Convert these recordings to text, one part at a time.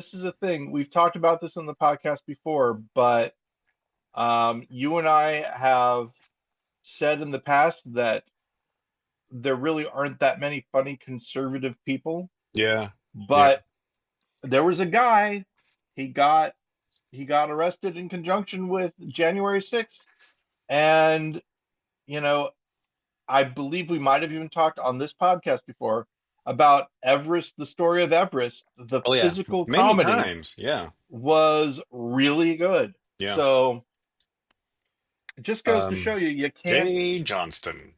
this is a thing. We've talked about this on the podcast before, but you and I have said in the past that there really aren't that many funny conservative people. Yeah, yeah. But there was a guy, he got he got arrested in conjunction with January 6th. And, you know, I believe we might have even talked on this podcast before about Everest, the story of Everest, the Oh yeah, physical many comedy times. Yeah, was really good. yeah. So it just goes to show Um, you Jay Johnston.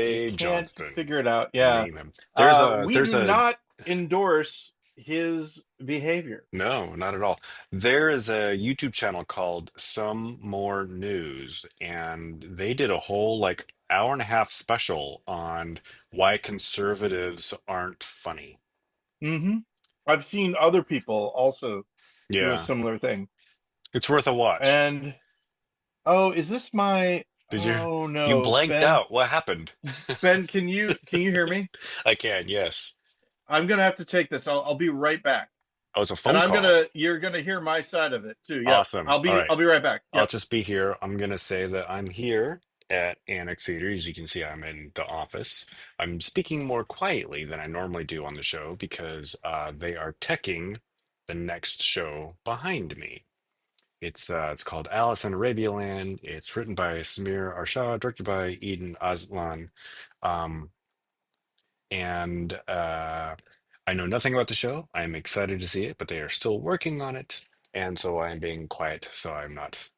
you Jay can't Johnston. figure it out. Yeah. Name him. There's a We there's do a not endorse his behavior. no, not at all. There is a YouTube channel called Some More News, and they did a whole like hour and a half special on why conservatives aren't funny. Hmm. I've seen other people also do a Yeah, similar thing. it's worth a watch. And oh, is this my Did oh you no, blanked out? What happened? Ben, can you hear me? I can, yes. I'm gonna have to take this. I'll be right back. Oh, it's a And phone call. you're gonna hear my side of it too. Yep. Awesome. I'll All be right. I'll be right back. I'll Yep. just be here. I'm gonna say that I'm here at Annex Theater. As you can see, I'm in the office. I'm speaking more quietly than I normally do on the show because they are teching the next show behind me. It's called Alice in Arabia Land. It's written by Samir Arshad, directed by Eden Aslan. Um, and I know nothing about the show. I'm excited to see it, but they are still working on it, and so I'm being quiet, so I'm not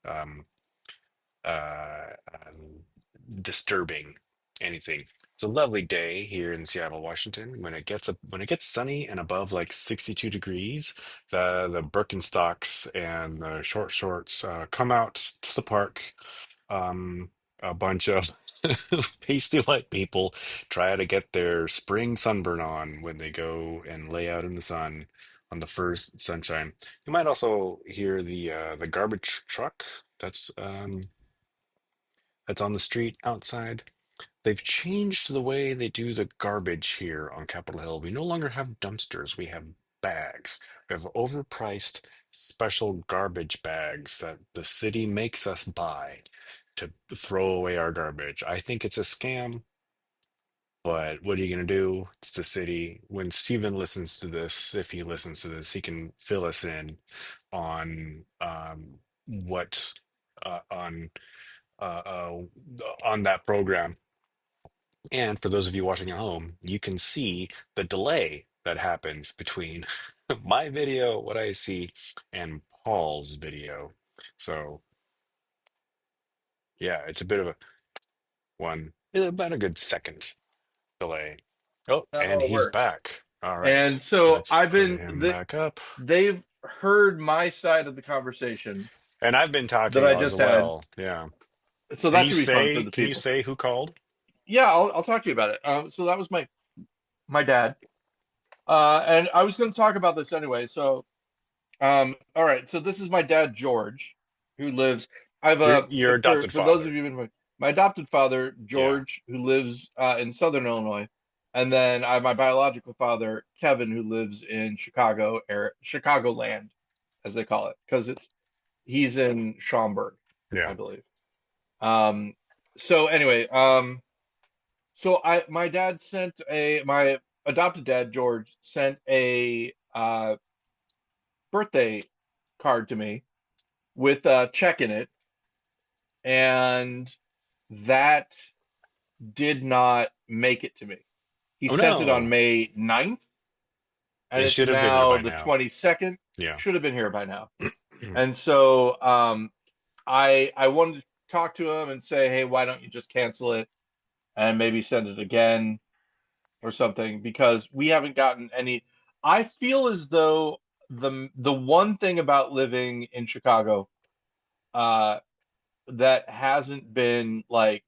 disturbing anything. It's a lovely day here in Seattle, Washington. When it gets sunny and above like 62 degrees, the Birkenstocks and the short shorts come out to the park. Um, a bunch of pasty white people try to get their spring sunburn on when they go and lay out in the sun on the first sunshine. You might also hear the garbage truck that's um, that's on the street outside. They've changed the way they do the garbage here on Capitol Hill. We no longer have dumpsters, we have bags. We have overpriced special garbage bags that the city makes us buy to throw away our garbage. I think it's a scam, but what are you going to do? It's the city. When Steven listens to this, if he listens to this, he can fill us in on what uh, on uh, uh, on that program. And for those of you watching at home, you can see the delay that happens between my video, what I see, and Paul's video. So yeah, it's a bit of a one, about a good second delay. Oh, That and all he's works. back. All right, And so let's put him back up. they've heard my side of the conversation And I've been that talking I as just had. well. Yeah. So Can that you should be fun for say, the can you people. say who called? Yeah, I'll talk to you about it. So that was my dad. And I was going to talk about this anyway. So all right. So this is my dad, George, who lives. I have Your adopted for those of father. you who been my adopted father, Yeah. George, who lives in Southern Illinois, and then I have my biological father, Kevin, who lives in Chicagoland, as they call it, because it's he's in Schaumburg, I Yeah. believe. Um, so anyway, so I my dad sent a my adopted dad, George, sent a birthday card to me with a check in it, and that did not make it to me. He Oh sent it on no. May 9th, and It it's should have been here now by the now. 22nd. Yeah. Should have been here by now. And so I wanted to talk to him and say, hey, why don't you just cancel it and maybe send it again or something? Because we haven't gotten any. I feel as though the one thing about living in Chicago uh, that hasn't been like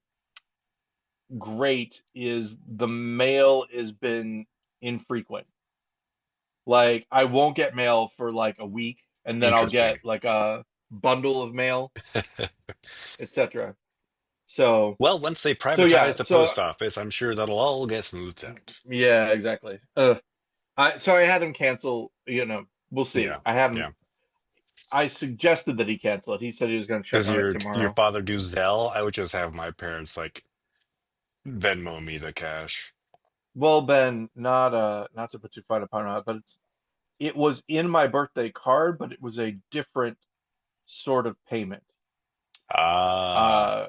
great is the mail has been infrequent. Like I won't get mail for like a week, and then I'll Interesting. get like a bundle of mail, etc. So Well, once they so privatize yeah, the so post office, I'm sure that'll all get smoothed out. yeah, exactly. I so I had him cancel, we'll see. Yeah, I haven't. yeah. I suggested that he cancel it. He said he was going to check Does on it your tomorrow. father do Zelle? I would just have my parents like Venmo me the cash. Well, Ben, not to put too fine a point on it, but it was in my birthday card, but it was a different sort of payment. Ah, Uh,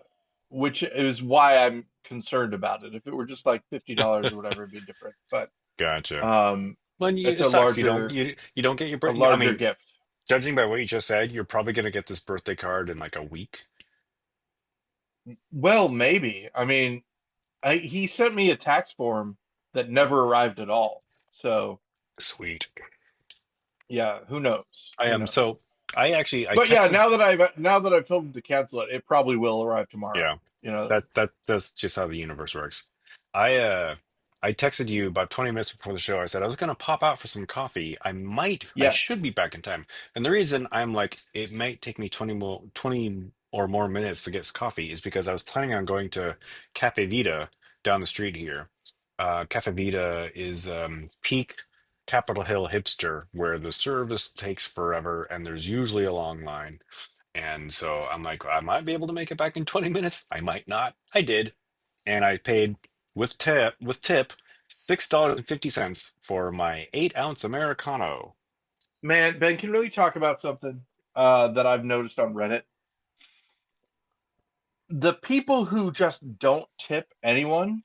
which is why I'm concerned about it. If it were just like $50 or whatever, it'd be different. But gotcha. um, Well, it's it a sucks. You don't larger you don't get your a I larger mean, gift. judging by what you just said, you're probably gonna get this birthday card in like a week. Well, maybe. I mean, he sent me a tax form that never arrived at all. So Sweet. yeah, who knows? I Who am knows? so I But yeah, texted. now that I've told him to cancel it, it probably will arrive tomorrow. Yeah. You know? That's just how the universe works. I uh I texted you about 20 minutes before the show. I said I was gonna pop out for some coffee. I should Yes. be back in time. And the reason I'm like it might take me 20 or more minutes to get coffee is because I was planning on going to Cafe Vita down the street here. Cafe Vita is peak Capitol Hill hipster where the service takes forever and there's usually a long line. And so I'm like, I might be able to make it back in 20 minutes. I might not. I did. And I paid with tip $6.50 for my 8-ounce Americano. Man, Ben, can really talk about something that I've noticed on Reddit. The people who just don't tip anyone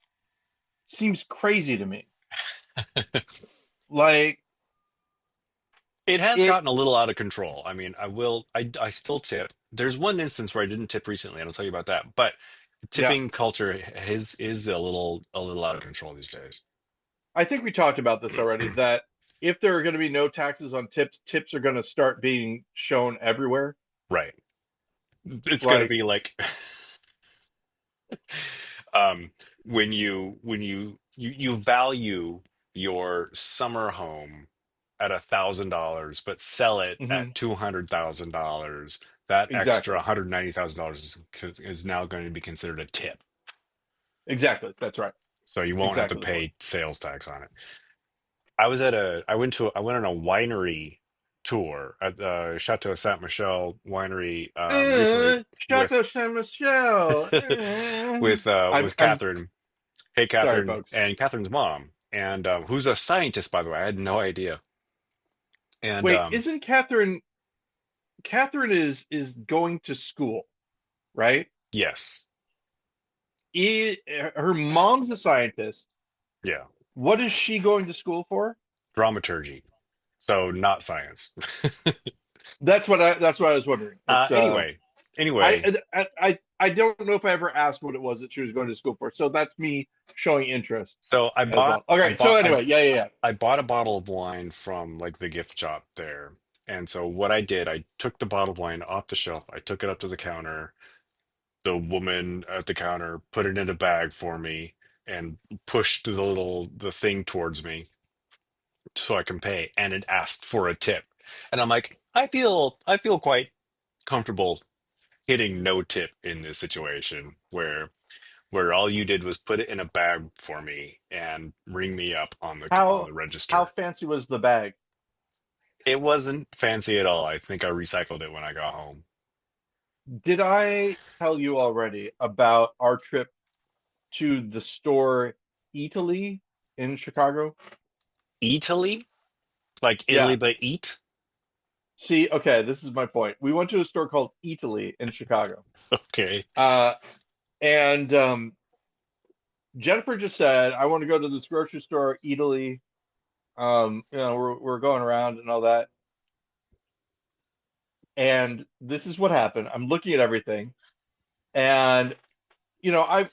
seems crazy to me. Like It has it, gotten a little out of control. I mean, I still tip. There's one instance where I didn't tip recently, and I'll tell you about that. But yeah. tipping culture is a little out of control these days. I think we talked about this already, that if there are going to be no taxes on tips, tips are going to start being shown everywhere. Right. It's gonna Like, be like um, when you value your summer home at $1,000, but sell it mhm, at $200,000, that extra exactly. $190,000 is now going to be considered a tip. Exactly. That's right. So you won't have to Exactly the point. pay sales tax on it. I went on a winery tour at the Chateau Saint Michel winery recently with Chateau Saint Michel. with I'm Catherine. Hey, sorry, Catherine, folks. and Catherine's mom, and who's a scientist, by the way. I had no idea. And Wait, isn't Catherine is going to school, right? yes, Her mom's a scientist. yeah, What is she going to school for? dramaturgy. So not science. That's what I was wondering. It's Anyway, anyway, I don't know if I ever asked what it was that she was going to school for. So that's me showing interest so I as bought well. I Okay, so bought anyway, yeah, yeah, yeah. I bought a bottle of wine from like the gift shop there. And so what I did, I took the bottle of wine off the shelf. I took it up to the counter. The woman at the counter put it in a bag for me and pushed the thing towards me so I can pay, and it asked for a tip. And I'm like, I feel quite comfortable hitting no tip in this situation where all you did was put it in a bag for me and ring me up on How the how register. fancy was the bag? It wasn't fancy at all. I think I recycled it when I got home. Did I tell you already about our trip to the store Italy in Chicago? Italy? Like Italy Yeah. but eat? See, okay, this is my point. We went to a store called Italy in Chicago. Okay. Uh, and Jennifer just said, I want to go to this grocery store, Italy. We're going around and all that. And this is what happened. I'm looking at everything, and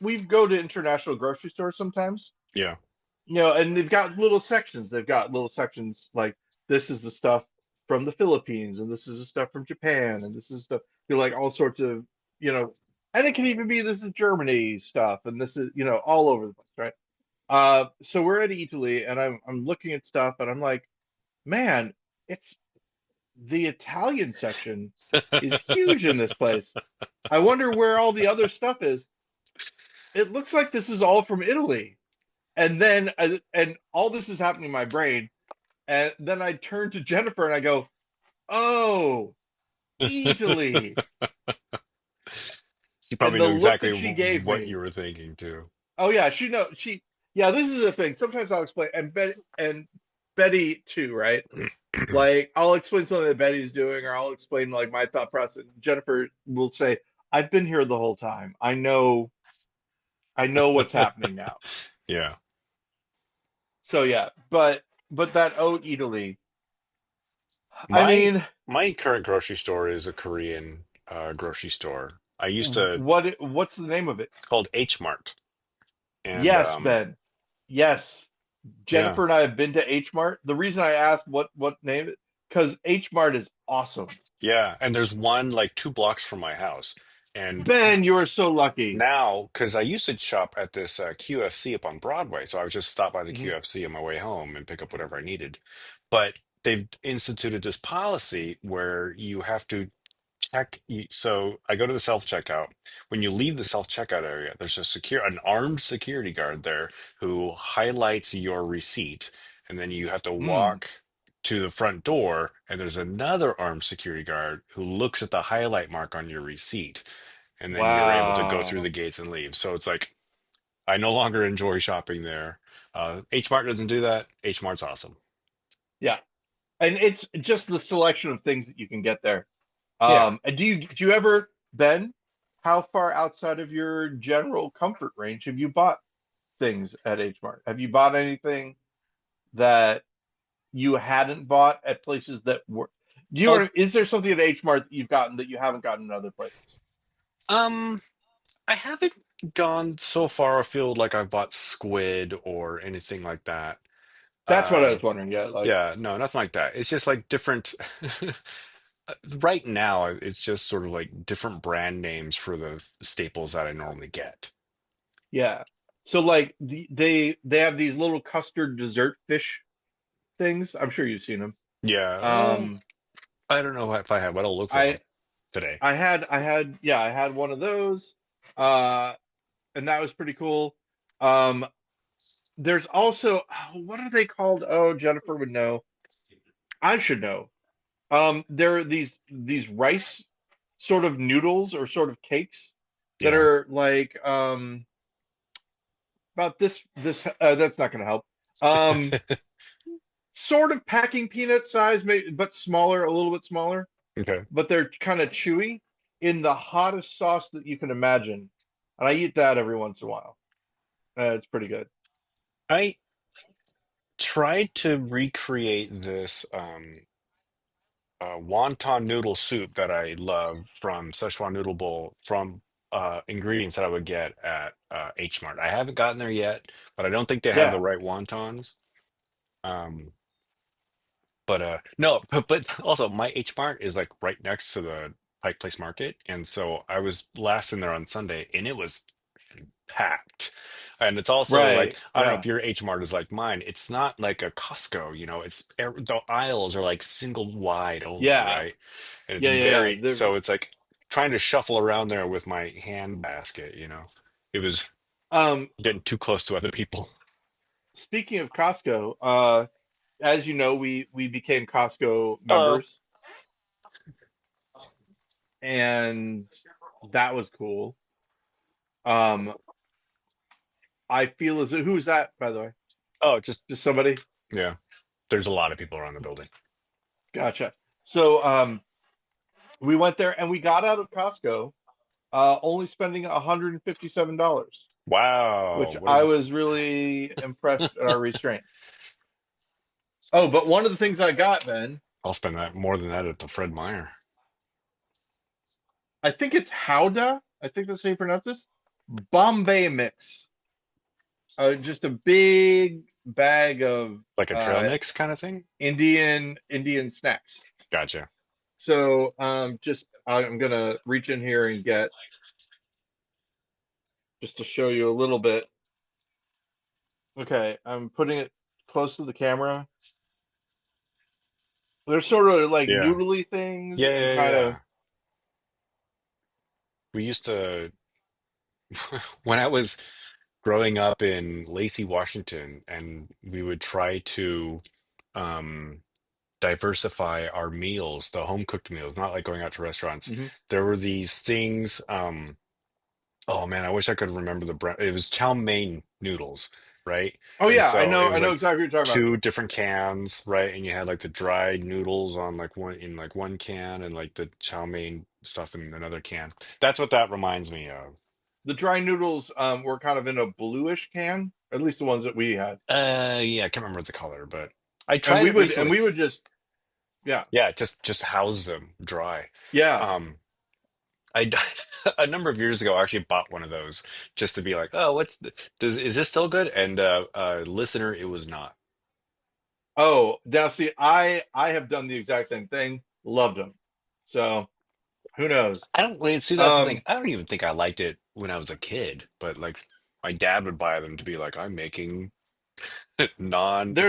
we go to international grocery stores sometimes, Yeah. and they've got little sections. They've got little sections like this is the stuff from the Philippines, and this is the stuff from Japan, and this is stuff like all sorts of, you know, and it can even be this is Germany stuff, and this is all over the place, right? So we're at Italy, and I'm looking at stuff, and I'm like, man, it's the Italian section is huge in this place. I wonder where all the other stuff is. It looks like this is all from Italy. And then, and all this is happening in my brain. And then I turn to Jennifer and I go, "Oh, Italy." She And probably the knew look exactly that she gave what me. you were thinking too. Oh yeah, she yeah, this is the thing. Sometimes I'll explain and Betty too, right? Like I'll explain something that Betty's doing, or I'll explain like my thought process. Jennifer will say, "I've been here the whole time. I know what's happening now." Yeah. So yeah, but that oat Italy, I My mean, my current grocery store is a Korean grocery store. I used to, what's the name of it? it's called H Mart. And Yes, Ben. Yes. yeah. Jennifer and I have been to H Mart. The reason I asked what name it, because H Mart is awesome. Yeah, and there's one like 2 blocks from my house. And Ben, you are so lucky. now, because I used to shop at this QFC up on Broadway, so I would just stop by the Mhm. QFC on my way home and pick up whatever I needed. But they've instituted this policy where you have to So I go to the self-checkout. When you leave the self-checkout area, there's an armed security guard there who highlights your receipt, and then you have to Hmm. walk to the front door, and there's another armed security guard who looks at the highlight mark on your receipt, and then you're able to go through the Wow. gates and leave. So it's like I no longer enjoy shopping there. H Mart doesn't do that. H Mart's awesome. Yeah. And it's just the selection of things that you can get there. Yeah. And do you ever, Ben, how far outside of your general comfort range have you bought things at H Mart? Have you bought anything that you hadn't bought at places that were, Oh, is there something at H Mart that you've gotten that you haven't gotten in other places? um, I haven't gone so far afield like I've bought squid or anything like that. That's what I Um, was wondering. Yeah, like, yeah, no, nothing like that. It's just like different. Right now, it's just sort of like different brand names for the staples that I normally get. yeah. So like they have these little custard dessert fish things. I'm sure you've seen them. Yeah. Um, I don't know if I have, but I'll look for I them today. I had one of those. Uh, and that was pretty cool. Um, there's also what are they called? Oh, Jennifer would know. I should know. There are these rice sort of noodles or sort of cakes that Yeah. are like about this that's not going to help. Um, sort of packing peanut size, maybe, but smaller, a little bit smaller, Okay. but they're kind of chewy in the hottest sauce that you can imagine. And I eat that every once in a while. It's pretty good. I tried to recreate this wonton noodle soup that I love from Szechuan Noodle Bowl from ingredients that I would get at H Mart. I haven't gotten there yet, but I don't think they have the Yeah, right wontons. Um, but no, but also my H Mart is like right next to the Pike Place Market, and so I was last in there on Sunday, and it was packed. And it's also like, right. I don't know if Yeah, your H Mart is like mine. It's not like a Costco, the aisles are like single wide only, yeah, right? And it's yeah. very, so it's like trying to shuffle around there with my hand basket. It was Um, getting too close to other people. speaking of Costco, as you know, we became Costco Oh, members, and that was cool. Um, I feel as who's that, by the way? oh, just, Just somebody? yeah. There's a lot of people around the building. Gotcha. So we went there and we got out of Costco only spending $157, which Wow. What I is, was really impressed at our restraint. Oh, but one of the things I got, Ben, I'll spend that more than that at the Fred Meyer. I think it's Howda. I think that's how you pronounce this. Bombay mix. Just a big bag of Like a trail uh, mix kind of thing? Indian snacks. Gotcha. So just I'm gonna reach in here and get just to show you a little bit. Okay, I'm putting it close to the camera. They're sort of like Yeah. noodly things Yeah, and yeah, kind of yeah. We used to, when I was growing up in Lacey, Washington, and we would try to um diversify our meals, the home cooked meals, not like going out to restaurants. Hmm. There were these things, oh man, I wish I could remember the brand. It was chow mein noodles, right? Oh And yeah, so it I was know like exactly what you're talking about. two different cans, right? And you had like the dried noodles on like one can and like the chow mein stuff in another can. That's what that reminds me of. The dry noodles were kind of in a bluish can, at least the ones that we had, Yeah, I can't remember the color, but I and tried it recently. we would just yeah Yeah, just house them dry. yeah. Um, I a number of years ago I actually bought one of those just to be like, oh, is this still good? And listener, it was not. Oh, now see, I have done the exact same thing. Loved them. So who knows? I don't wait, see that's the thing. Um, I don't even think I liked it when I was a kid, but like my dad would buy them to be like, I'm making there's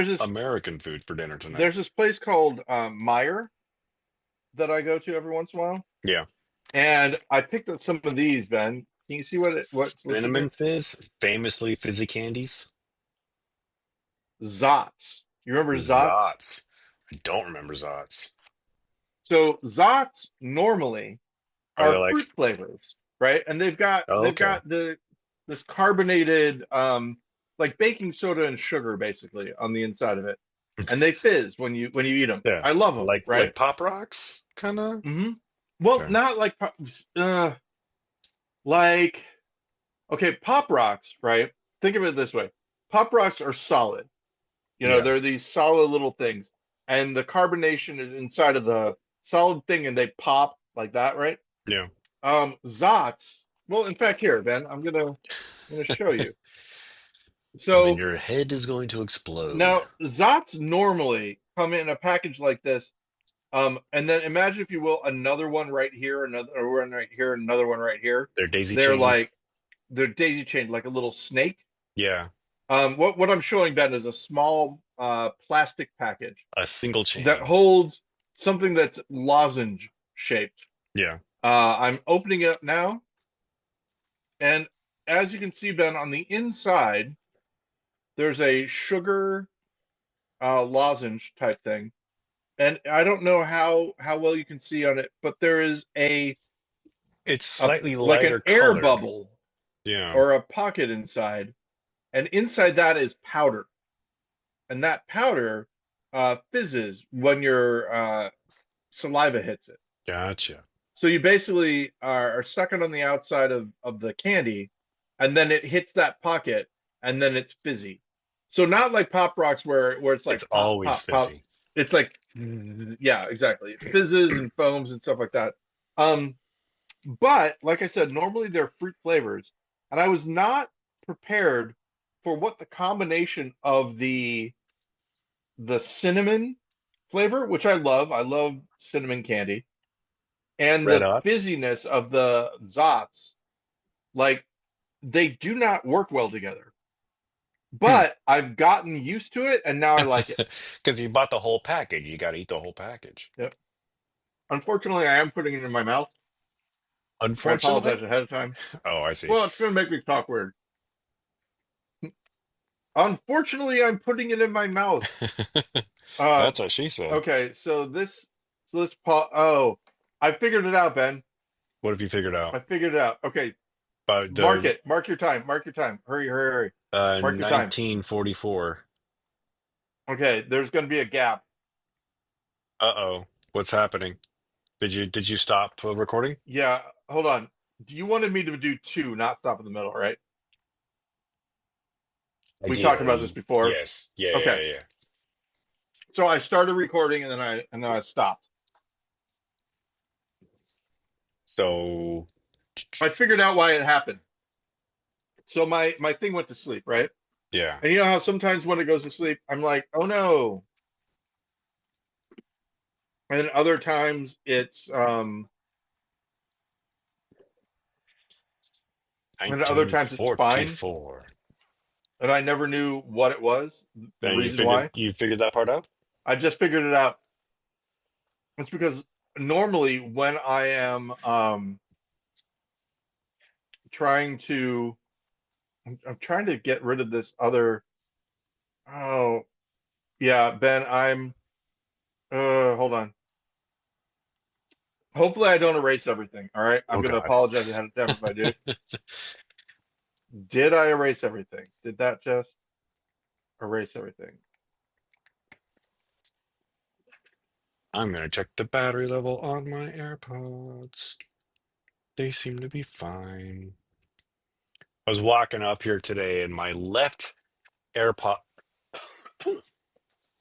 this non-American food for dinner tonight. place called Meyer that I go to every once in a while, Yeah. and I picked up some of these. Ben, can you see what's listed Cinnamon here? fizz, famously fizzy candies. Zots. You remember Zots? Zots. I don't remember Zots. So Zots normally Are they are fruit like, flavors, right? And oh, okay. this carbonated like baking soda and sugar basically on the inside of it. And they fizz when you eat them. Yeah. I love them, right? Like Pop Rocks, kind of? Hmm. Well, Okay. not like like okay, Pop Rocks, right? Think of it this way. Pop Rocks are solid. You know, Yeah. they're these solid little things. And the carbonation is inside of the solid thing and they pop like that, right? Yeah. Zots. Well, in fact, here, Ben, I'm gonna show you. And then So your head is going to explode. now Zots normally come in a package like this. And then imagine, if you will, another one right here, another one right here, another one right here. They're daisy They're chained. like they're daisy chained like a little snake. Yeah. What I'm showing, Ben, is a small plastic package A single that chain. holds something that's lozenge shaped. Yeah. I'm opening it up now, and as you can see, Ben, on the inside, there's a sugar lozenge type thing, and I don't know how well you can see on it, but there is It's a slightly like an lighter air colored. bubble Yeah. or a pocket inside, and inside that is powder, and that powder fizzes when your saliva hits it. Gotcha. So you basically are sucking on the outside of the candy, and then it hits that pocket, and then it's fizzy. So not like Pop Rocks where it's It's like pop, always pop, pop. fizzy. It's like yeah, exactly. It fizzes and foams and stuff like that. Um, but like I said, normally they're fruit flavors, and I was not prepared for what the combination of the cinnamon flavor, which I love. I love cinnamon candy, and Red the Ots. fizziness of the Zots, like they do not work well together. Hmm. But I've gotten used to it, and now I like it. Because you bought the whole package. You got to eat the whole package. Yep. Unfortunately, I am putting it in my mouth. I Unfortunately. apologize ahead of time. Oh, I see. Well, it's going to make me talk weird. Unfortunately, I'm putting it in my mouth. Uh, That's what she said. okay, so this oh, I figured it out, Ben. What have you figured out? I figured it out. Okay, About the mark your time, mark your time. Hurry, hurry, hurry. Mark your time. 1944. Okay, there's going to be a gap. Uh-oh. What's happening? Did you stop recording? Yeah, hold on. You wanted me to do two, not stop in the middle, right? We talked about this Ideally, before. yes. Yeah, yeah, Okay. yeah. Yeah. So I started recording, and then I stopped. So, I figured out why it happened. So my thing went to sleep, right? yeah. And you know how sometimes when it goes to sleep, I'm like, "Oh no." And then other times and other times it's fine, 1944. and I never knew what it was, the And reason why. you figured that part out? I just figured it out. It's because normally when I am trying to I'm trying to get rid of this other oh Yeah, Ben, hold on. Hopefully I don't erase everything. All right. I'm Oh gonna God. apologize ahead of time if I do. Did I erase everything? Did that just erase everything? I'm gonna check the battery level on my AirPods. They seem to be fine. I was walking up here today and AirPod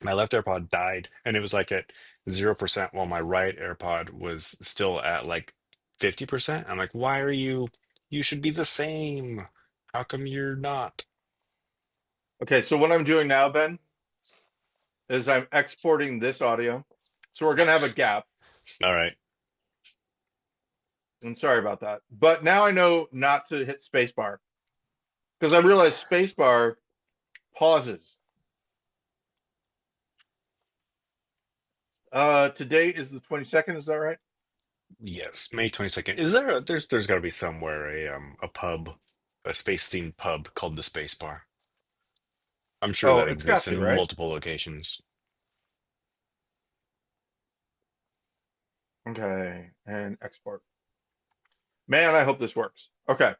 my left AirPod died and it was like at 0% while my right AirPod was still at like 50%. I'm like, why are you should be the same. How come you're not? Okay, so what I'm doing now, Ben, is I'm exporting this audio. So we're gonna have a gap. All right. I'm sorry about that. But now I know not to hit spacebar because I realized spacebar pauses. Today is the 22nd, is that right? Yes, May 22nd. There's got to be somewhere a pub, a space themed pub called the Space Bar. I'm sure Oh, that it's exists got to, in right? multiple locations. Okay, and export. Man, I hope this works. Okay,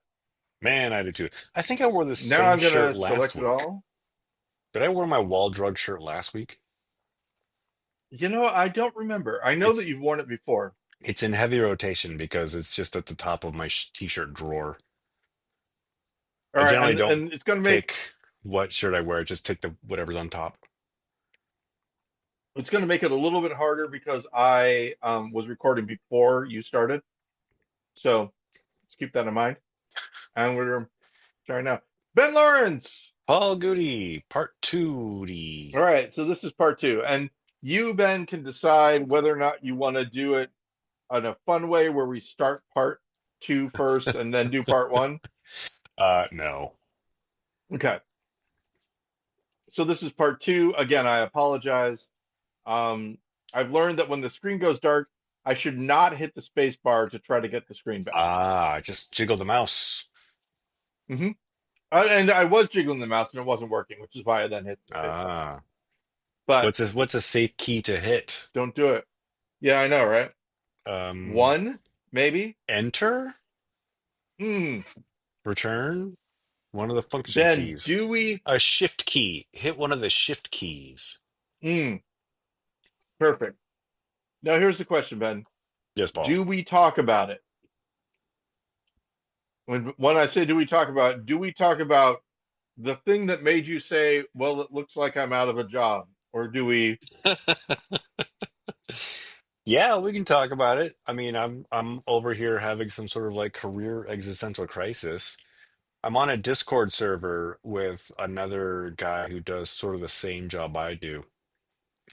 Man, I do too. I think I wore the now same I'm shirt gonna last select it week. all. Did I wear my wall drug shirt last week? I don't remember. I know that It's you've worn it before. it's in heavy rotation because it's just at the top of my t-shirt drawer. All I right, generally and don't and it's gonna make pick what shirt I wear, just take the whatever's on top. it's gonna make it a little bit harder because I was recording before you started. So let's keep that in mind. And we're starting now. Ben Lawrence. Paul Goody, part 2D. All right, so this is part two, and you, Ben, can decide whether or not you want to do it in a fun way where we start part two first and then do part one. No. Okay, so this is part two. Again, I apologize. Um, I've learned that when the screen goes dark, I should not hit the space bar to try to get the screen back. Just jiggle the mouse. Hmm. And I was jiggling the mouse and it wasn't working, which is why I then hit the space bar. Ah. But What's a safe key to hit? don't do it. Yeah, I know, right? Um, One, maybe. enter? Hmm. Return? One of the function Ben, keys. do we? A shift key. Hit one of the shift keys. Hmm. Perfect. Now here's the question, Ben. Yes, Paul. Do we talk about it? When I say do we talk about it, do we talk about the thing that made you say, well, it looks like I'm out of a job? Or do we, Yeah, we can talk about it. I mean, I'm over here having some sort of like career existential crisis. I'm on a Discord server with another guy who does sort of the same job I do.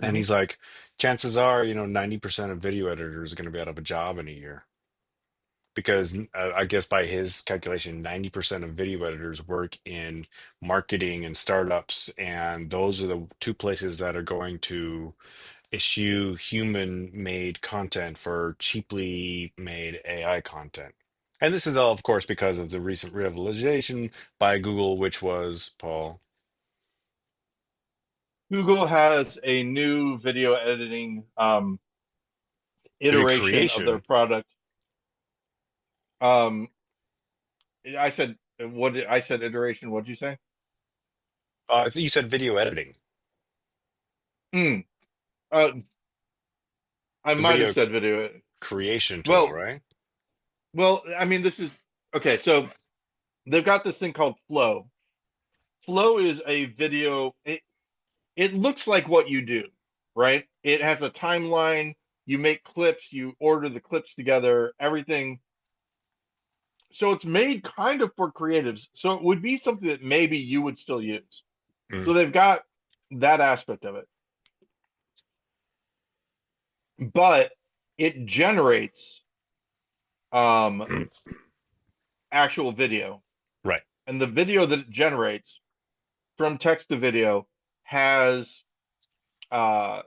And Mhm. he's like, chances are, 90% of video editors are going to be out of a job in a year. Because I guess by his calculation, 90% of video editors work in marketing and startups. And those are the two places that are going to issue human-made content for cheaply made AI content. And this is all, of course, because of the recent revelation by Google, which was, Paul, Google has a new video editing video iteration of their creation. product. Um, I said I said iteration. What'd you say? I think you said video editing. Hmm. Uh, I It's a might have video said video. creation tool, Well, right? I mean, this is okay. So they've got this thing called Flow. Flow is a video. It looks like what you do, right? It has a timeline. You make clips. You order the clips together. Everything. So it's made kind of for creatives. So it would be something that maybe you would still use. Mm, So they've got that aspect of it, but it generates um, mm. actual video, Right. and the video that it generates from text to video has uh,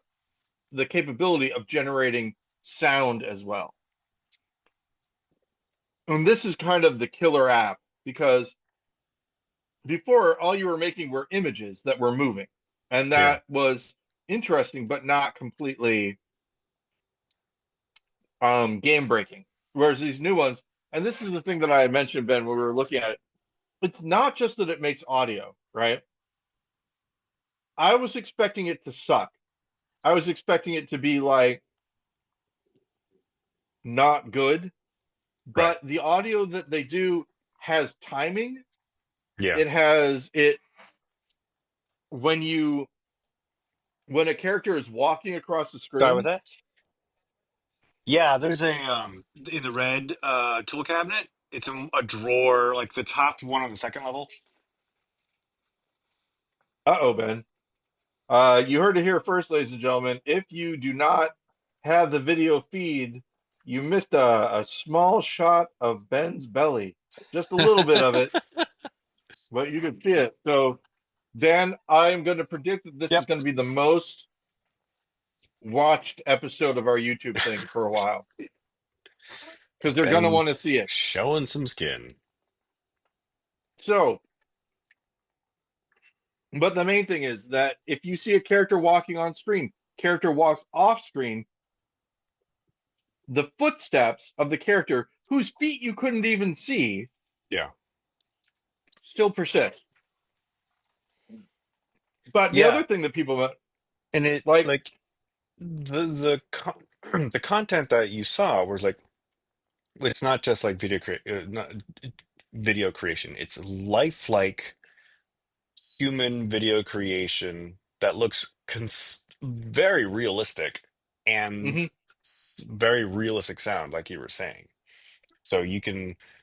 the capability of generating sound as well. And this is kind of the killer app because before all you were making were images that were moving, and Yeah. that was interesting, but not completely game breaking. Whereas these new ones, and this is the thing that I mentioned, Ben, when we were looking at it, it's not just that it makes audio, right? I was expecting it to suck. I was expecting it to be like not good, Right. but the audio that they do has timing. Yeah. It has it when you when a character is walking across the Sorry with screen. that? Yeah, there's a in the red tool cabinet. It's a drawer, like the top one on the second level. Uh-oh, Ben. You heard it here first, ladies and gentlemen. If you do not have the video feed, you missed a small shot of Ben's belly. Just a little bit of it, but you can see it. So then I'm going to predict that this is Yep. going to be the most watched episode of our YouTube thing for a while because Just they're going to been want to see it. showing some skin. So, but the main thing is that if you see a character walking on screen, character walks off screen, the footsteps of the character whose feet you couldn't even see Yeah. still persist. But the other Yeah. thing that people And it like, like the content that you saw was like it's not just like not video creation. It's lifelike human video creation that looks very realistic and mhm. very realistic sound, like you were saying. So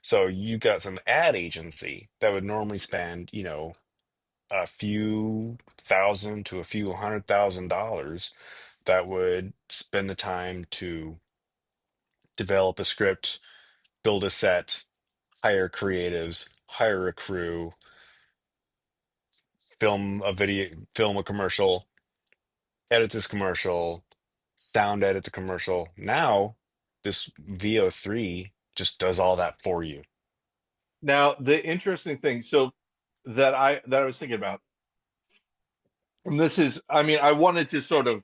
so you got some ad agency that would normally spend, a few thousand to a few $100,000 that would spend the time to develop a script, build a set, hire creatives, hire a crew, film a commercial, edit this commercial, sound edit the commercial. Now, this VO3 just does all that for you. Now the interesting thing, so that I was thinking about, and this is, I mean, I wanted to sort of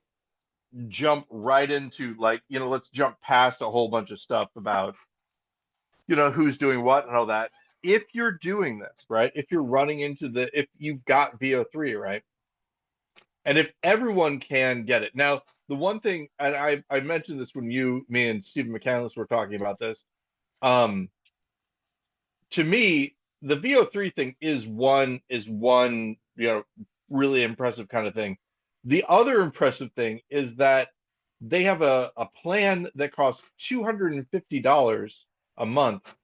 jump right into like, let's jump past a whole bunch of stuff about, who's doing what and all that. If you're doing this, right? If you're running into if you've got VO3, right? And if everyone can get it. Now, the one thing, and I mentioned this when me and Stephen McCandless were talking about this. Um, to me, the VO3 thing is one, really impressive kind of thing. The other impressive thing is that they have a plan that costs $250 a month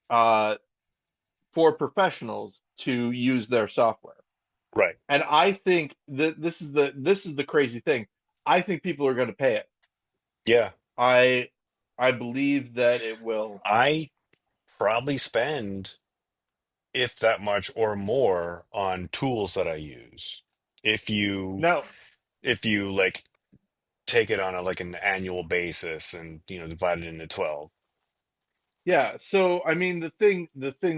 uh, for professionals to use their software. Right. And I think that this is the crazy thing. I think people are going to pay it. Yeah. I I believe that it will. I probably spend, if that much or more, on tools that I use. If you Now, if you like take it on a like an annual basis and divide it into 12. yeah, so I mean the thing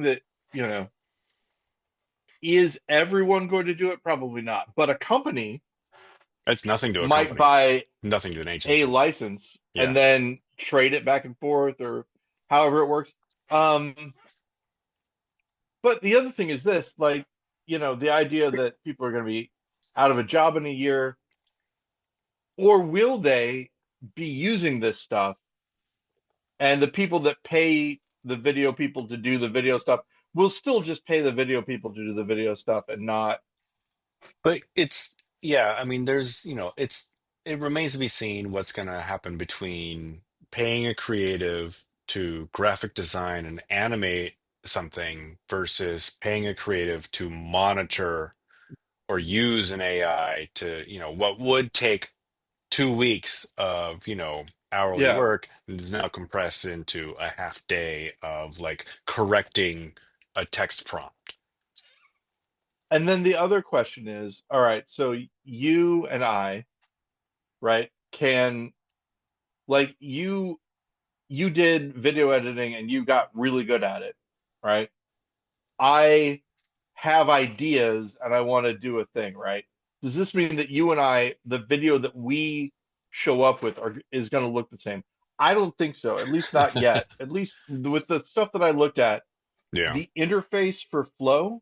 that, you know, is everyone going to do it? Probably not. But a company That's nothing to a might company, buy nothing to an a agency. license and Yeah. then trade it back and forth or however it works. Um, but the other thing is this, like, the idea that people are going to be out of a job in a year, or will they be using this stuff? And the people that pay the video people to do the video stuff will still just pay the video people to do the video stuff and not. But yeah, I mean, it remains to be seen what's going to happen between paying a creative to graphic design and animate something versus paying a creative to monitor or use an AI to, what would take 2 weeks of, hourly Yeah. work is now compressed into a half day of like correcting a text prompt. And then the other question is, all right, so you and I, right, can, like, you did video editing and you got really good at it, right? I have ideas and I want to do a thing, right? does this mean that you and I, the video that we show up with is going to look the same? I don't think so, at least not yet. At least with the stuff that I looked at, Yeah. the interface for Flow,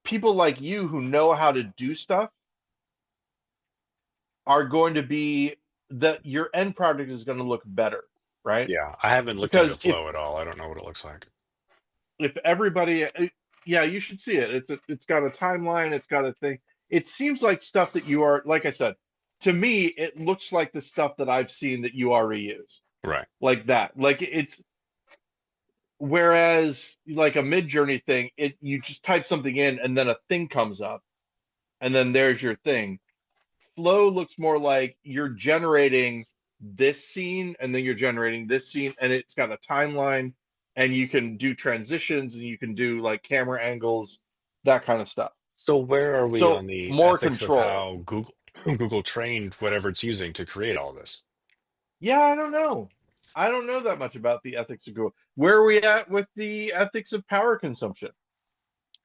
people like you who know how to do stuff are going to be that your end product is going to look better, right? Yeah. I haven't looked into Because if Flow at all. I don't know what it looks like. everybody, yeah, you should see it. It's got a timeline, it's got a thing. It seems like stuff that you are, like I said, to me, it looks like the stuff that I've seen that you already use, Right. like that. Like it's whereas like a mid journey thing, it you just type something in and then a thing comes up and then there's your thing. Flow looks more like you're generating this scene and then you're generating this scene and it's got a timeline and you can do transitions and you can do like camera angles, that kind of stuff. So where are we So on the more ethics of control. how Google Google trained whatever it's using to create all this? Yeah, I don't know. I don't know that much about the ethics of Google. Where are we at with the ethics of power consumption?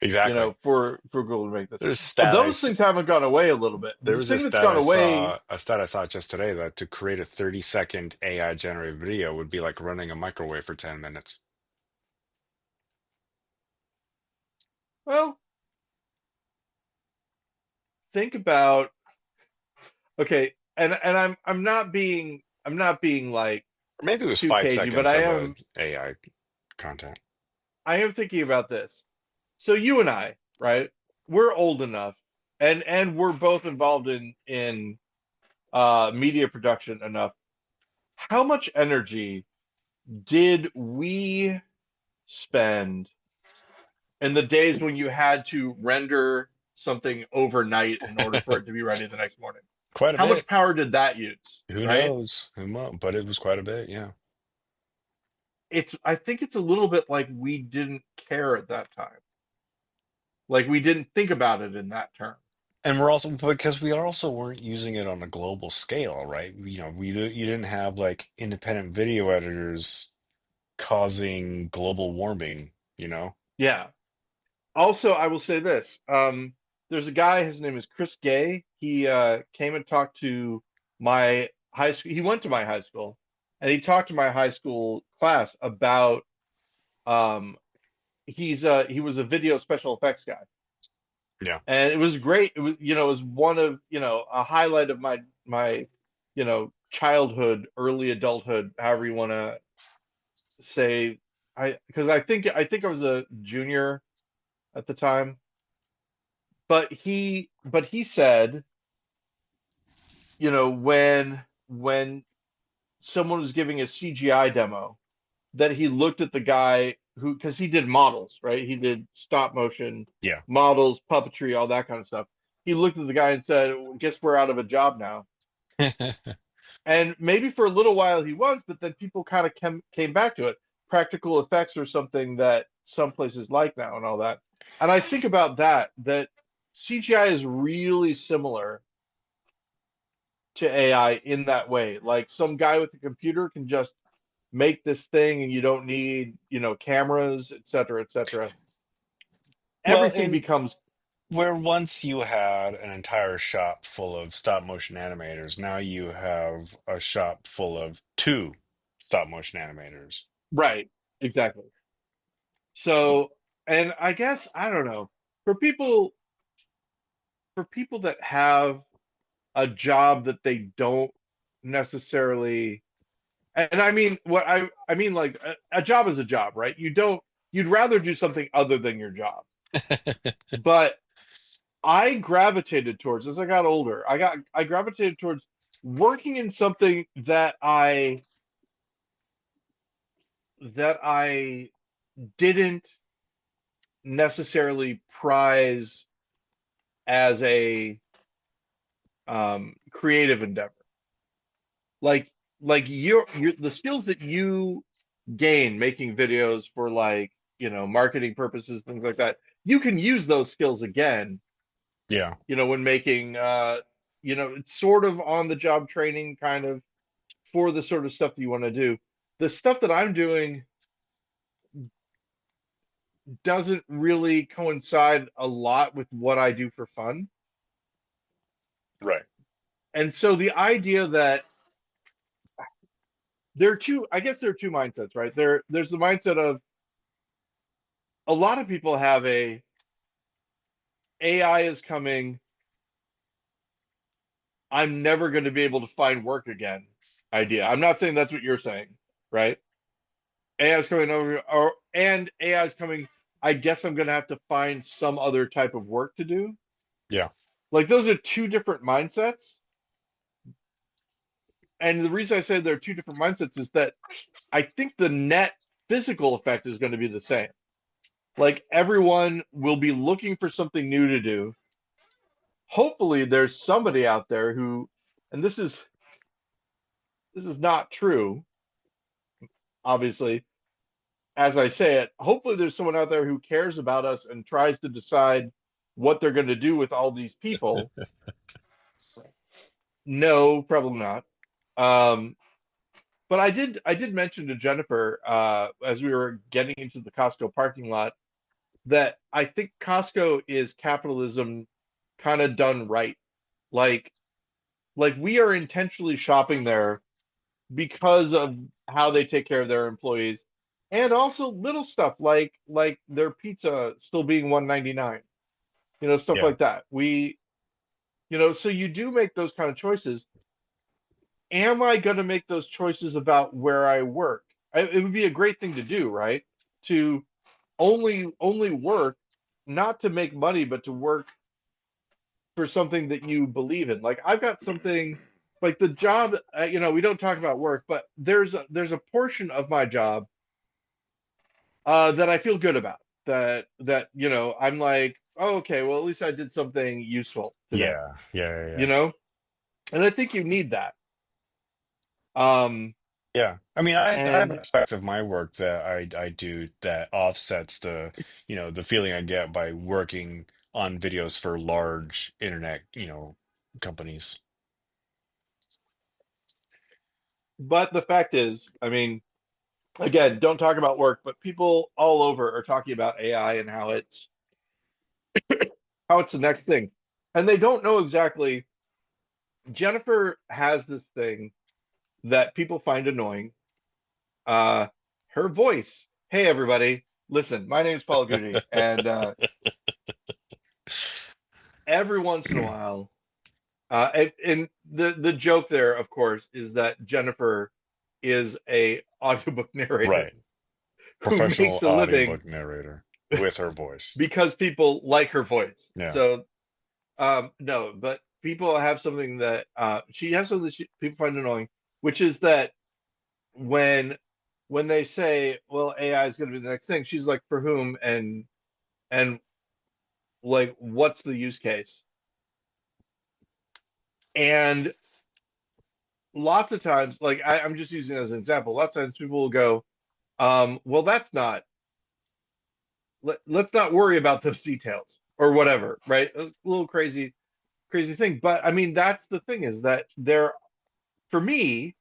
Exactly. For Google to make this. There's stat I Those s- things haven't gone away a little bit. there The was a thing that's stat gone I away, saw a stat I saw just today that to create a 30-second AI generated video would be like running a microwave for 10 minutes. well, think about okay, and I'm not being like Or maybe it was too five cagey, but seconds of a AI content. I am thinking about this. So you and I, right? We're old enough, and we're both involved in media production enough. How much energy did we spend in the days when you had to render something overnight in order for it to be ready the next morning? Quite a How much bit. power did that use, Who right? knows? But it was quite a bit, yeah. I think it's a little bit like we didn't care at that time. Like we didn't think about it in that term. And we're also because we also weren't using it on a global scale, right? You didn't have like independent video editors causing global warming, you know? Yeah. Also, I will say this. There's a guy, his name is Chris Gay. He came and talked to my high school. He went to my high school and he talked to my high school class about um he was a video special effects guy. Yeah. And it was great. It was, it was one of, a highlight of my, childhood, early adulthood, however you want to say. Because I think I was a junior at the time, but he said, when someone was giving a CGI demo, that he looked at the guy who, because he did models, right? He did stop motion Yeah. models, puppetry, all that kind of stuff. He looked at the guy and said, "Guess we're out of a job now." And maybe for a little while he was, but then people kind of came back to it. Practical effects are something that some places like now and all that. And I think about that CGI is really similar to AI in that way. Like some guy with a computer can just make this thing and you don't need, cameras, et cetera, et cetera. Well, Everything in becomes where once you had an entire shop full of stop motion animators, now you have a shop full of two stop motion animators. right. Exactly. So, and I guess, I don't know, for people that have a job that they don't necessarily, and I mean what I mean, like a job is a job, right? You'd rather do something other than your job. But I gravitated towards, as I got older, I gravitated towards working in something that I didn't necessarily prize as a creative endeavor. Like your the skills that you gain making videos for, like, marketing purposes, things like that. You can use those skills again, Yeah. when making it's sort of on the job training kind of for the sort of stuff that you want to do. The stuff that I'm doing doesn't really coincide a lot with what I do for fun. Right. And so the idea that there are two, I guess there are two mindsets, right? There's the mindset of a lot of people have a AI is coming, I'm never going to be able to find work again idea. I'm not saying that's what you're saying, right? AI is coming over, or and AI is coming. I guess I'm going to have to find some other type of work to do. Yeah. Like those are two different mindsets. And the reason I say there are two different mindsets is that I think the net physical effect is going to be the same. Like everyone will be looking for something new to do. Hopefully, there's somebody out there who, and this is not true, obviously, as I say it, hopefully there's someone out there who cares about us and tries to decide what they're going to do with all these people. No, probably not. Um, but I did mention to Jennifer as we were getting into the Costco parking lot that I think Costco is capitalism kind of done right. Like like we are intentionally shopping there because of how they take care of their employees and also little stuff like their pizza still being 1.99, stuff Yeah. like that. So you do make those kind of choices. Am I going to make those choices about where I work? It would be a great thing to do, right? To only work not to make money but to work for something that you believe in. Like I've got something like the job, we don't talk about work, but there's a portion of my job that I feel good about. I'm like, oh, okay, well at least I did something useful today, Yeah. Yeah. you Yeah. know, and I think you need that. Um, Yeah. I mean, I have and aspects of my work that I do that offsets the feeling I get by working on videos for large internet, companies. but the fact is, I mean, again, don't talk about work, but people all over are talking about AI and how it's the next thing, and they don't know exactly. Jennifer has this thing that people find annoying. Uh, Her voice. Hey, everybody, listen. My name is Paul Goody, and every once in a while, and the joke there, of course, is that Jennifer is a audiobook narrator Right. who Professional makes a living audiobook narrator with her voice. because people like her voice. Yeah. So, no, but people have something that she has something that people find annoying, which is that when when they say, "Well, AI is going to be the next thing," she's like, "For whom?" And like, what's the use case? And lots of times, like I'm just using it as an example. Lots of times people will go, "Well, that's not. Let's not worry about those details or whatever." Right? A little crazy thing. But I mean, that's the thing is that for me,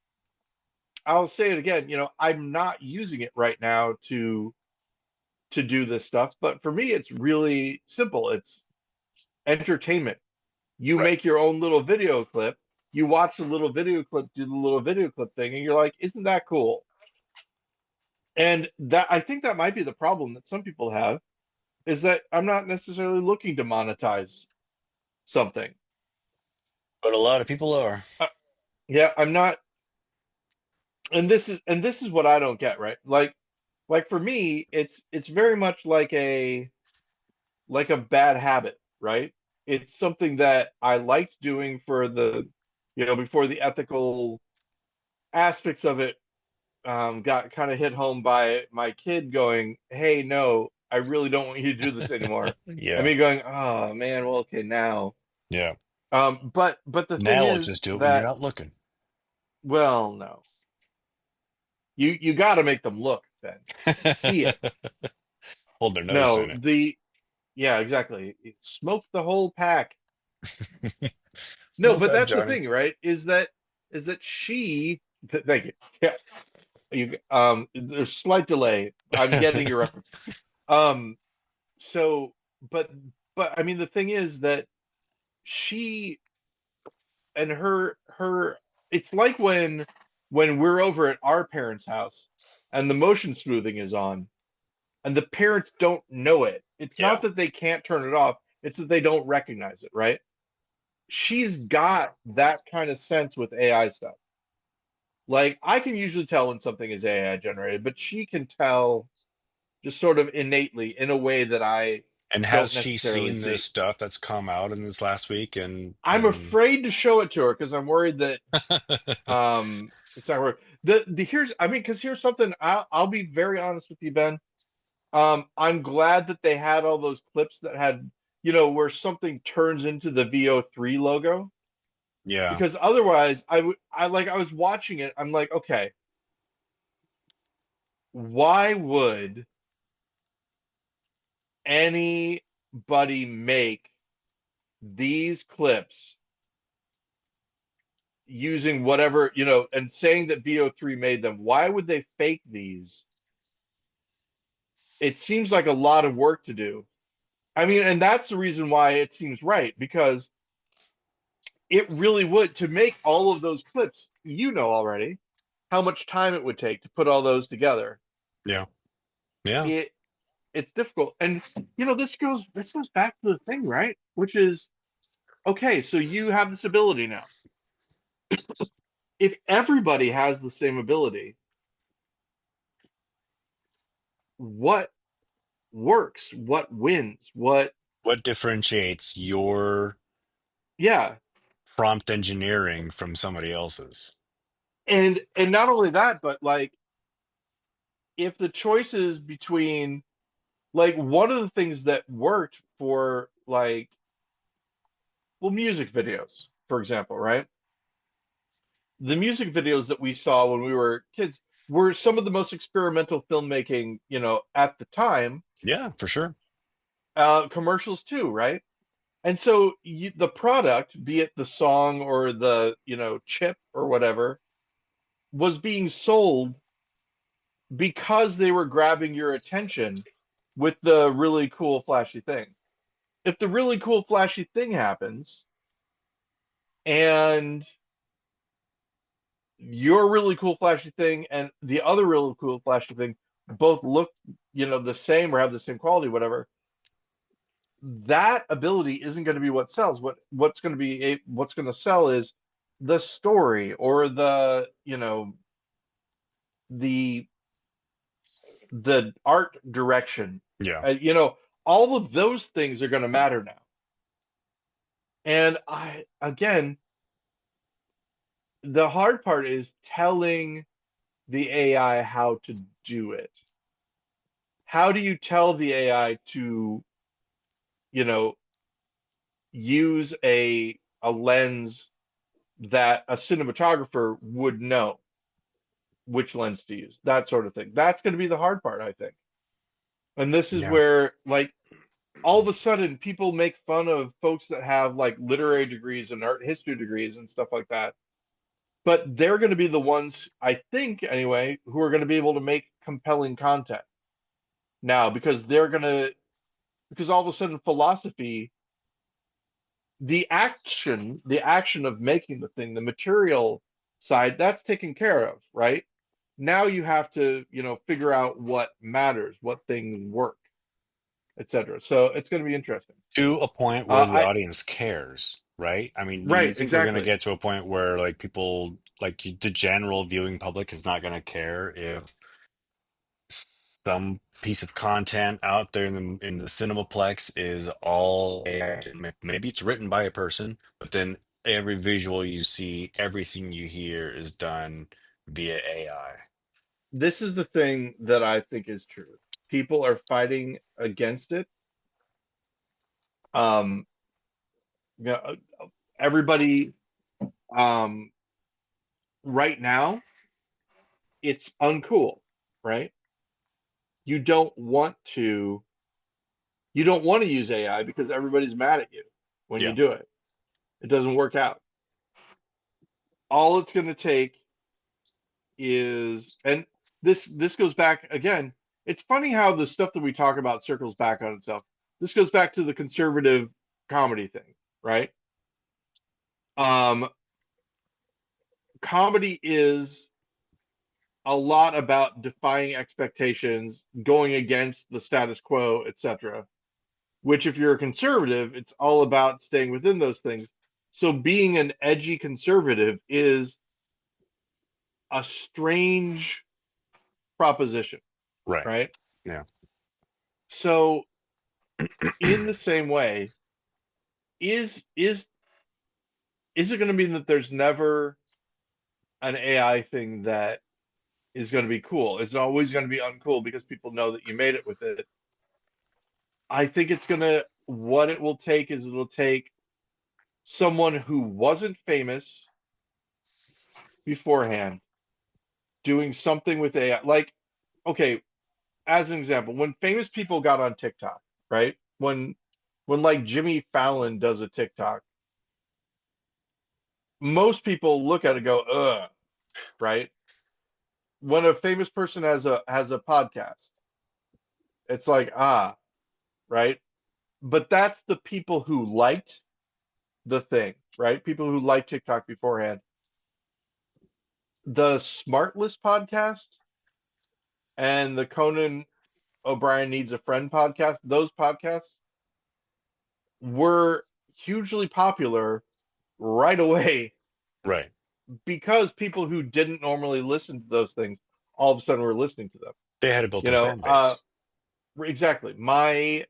I'll say it again. I'm not using it right now to do this stuff, but for me, it's really simple. It's entertainment. You Right. make your own little video clip. You watch the little video clip, do the little video clip thing, and you're like, "Isn't that cool?" And that I think that might be the problem that some people have is that I'm not necessarily looking to monetize something. But a lot of people are. Uh, yeah, I'm not, and this is what I don't get, right? Like for me, it's very much like a bad habit, right? It's something that I liked doing for before the ethical aspects of it got kind of hit home by my kid going, "Hey, no, I really don't want you to do this anymore." And Yeah. me going, "Oh man, well, okay, now." Yeah. But the thing Now I'll is just do it when you're that, not looking. well, no, you got to make them look, Ben, see it. Hold their nose No, in it. yeah, exactly. Smoke the whole pack. No, Smoke but up, that's the Johnny. thing, right? Is that thank you. Yeah, there's slight delay. I'm getting your reference. Um, so, but I mean, the thing is that she and her it's like when we're over at our parents' house and the motion smoothing is on and the parents don't know it. It's not Yeah. that they can't turn it off, it's that they don't recognize it, right? She's got that kind of sense with AI stuff. Like I can usually tell when something is AI generated, but she can tell just sort of innately in a way that I And has don't she necessarily seen this see. stuff that's come out in this last week? I'm And afraid to show it to her because I'm worried that it's not work. The here's I mean, because here's something I'll be very honest with you, Ben. I'm glad that they had all those clips that had, where something turns into the VO3 logo yeah, because otherwise I was watching it, I'm like, okay, why would anybody make these clips using whatever, and saying that VO3 made them? Why would they fake these? It seems like a lot of work to do. I mean, and that's the reason why it seems right, because it really would to make all of those clips, already how much time it would take to put all those together. yeah, yeah. It it's difficult. And this goes back to the thing, right? Which is okay, so you have this ability now. If everybody has the same ability, what works? What wins? What What differentiates your yeah. prompt engineering from somebody else's? And not only that, but like if the choice is between like one of the things that worked for like well music videos for example, right? The music videos that we saw when we were kids were some of the most experimental filmmaking, at the time. Yeah, for sure. Commercials too, right? And so the product, be it the song or the chip or whatever, was being sold because they were grabbing your attention with the really cool flashy thing. If the really cool flashy thing happens and your really cool flashy thing and the other really cool flashy thing both look, the same or have the same quality, whatever, that ability isn't going to be what sells. What's going to sell is the story or the the art direction. Yeah, All of those things are going to matter now. And I again, the hard part is telling the AI how to do it. How do you tell the AI to, you know, use a lens that a cinematographer would know which lens to use, that sort of thing. That's going to be the hard part, I think. And this is yeah. where, like, all of a sudden people make fun of folks that have like literary degrees and art history degrees and stuff like that. But they're going to be the ones, I think, anyway, who are going to be able to make compelling content now because all of a sudden philosophy, the action of making the thing, the material side, that's taken care of, right? Now you have to, figure out what matters, what things work, etc. So it's going to be interesting. To a point where the I audience cares, right? I mean, do you Right, think we're going to exactly. get to a point where like people, like the general viewing public is not going to care if some piece of content out there in the Cinemaplex is all AI? Maybe it's written by a person, but then every visual you see, everything you hear is done via AI. This is the thing that I think is true. People are fighting against it. Um, you know, everybody, um, right now, it's uncool, right? You don't want to, you don't want to use AI because everybody's mad at you when you Yeah. do it. It doesn't work out. All it's going to take is, and this goes back again. It's funny how the stuff that we talk about circles back on itself. This goes back to the conservative comedy thing, right? comedy is a lot about defying expectations, going against the status quo, etc. Which, if you're a conservative, it's all about staying within those things. So being an edgy conservative is a strange proposition, Right. right? Yeah. So in the same way, is is it going to mean that there's never an AI thing that is going to be cool? It's always going to be uncool because people know that you made it with it. I think it's going to, what it will take is it'll take someone who wasn't famous beforehand doing something with AI. Like, okay, as an example, when famous people got on TikTok, right? When like Jimmy Fallon does a TikTok, most people look at it and go, ugh, right? When a famous person has a podcast, it's like, ah, right? But that's the people who liked the thing, right? People who liked TikTok beforehand. The Smartless podcast and the Conan O'Brien Needs a Friend podcast, those podcasts were hugely popular right away Right. because people who didn't normally listen to those things all of a sudden were listening to them. They had a You built-in know, fan base. exactly. My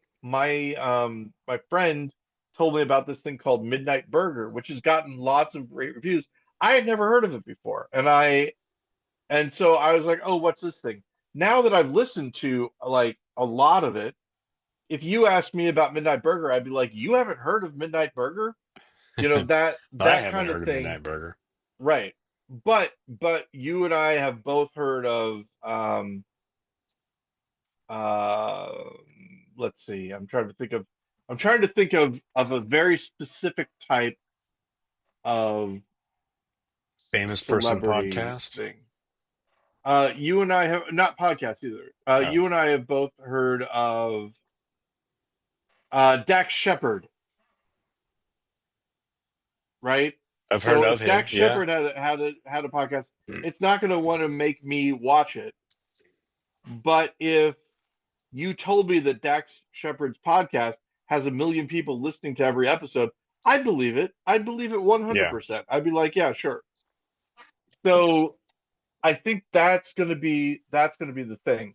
friend told me about this thing called Midnight Burger, which has gotten lots of great reviews. I had never heard of it before, and so I was like, "Oh, what's this thing?" Now that I've listened to like a lot of it, if you asked me about Midnight Burger, I'd be like, "You haven't heard of Midnight Burger?" You know, I that haven't kind of heard of thing, Midnight Burger. right? But you and I have both heard of uh let's see, I'm trying to think of a very specific type of Famous person celebrity podcast. thing. You and I have not podcasts either. Oh, You and I have both heard of Dax Shepard, right? I've heard So of if him. Dax Yeah. Shepard had a podcast, it's not going to want to make me watch it. But if you told me that Dax Shepard's podcast has 1 million people listening to every episode, I'd believe it. I'd believe it Yeah. 100%. I'd be like, yeah, sure. So I think that's going to be the thing.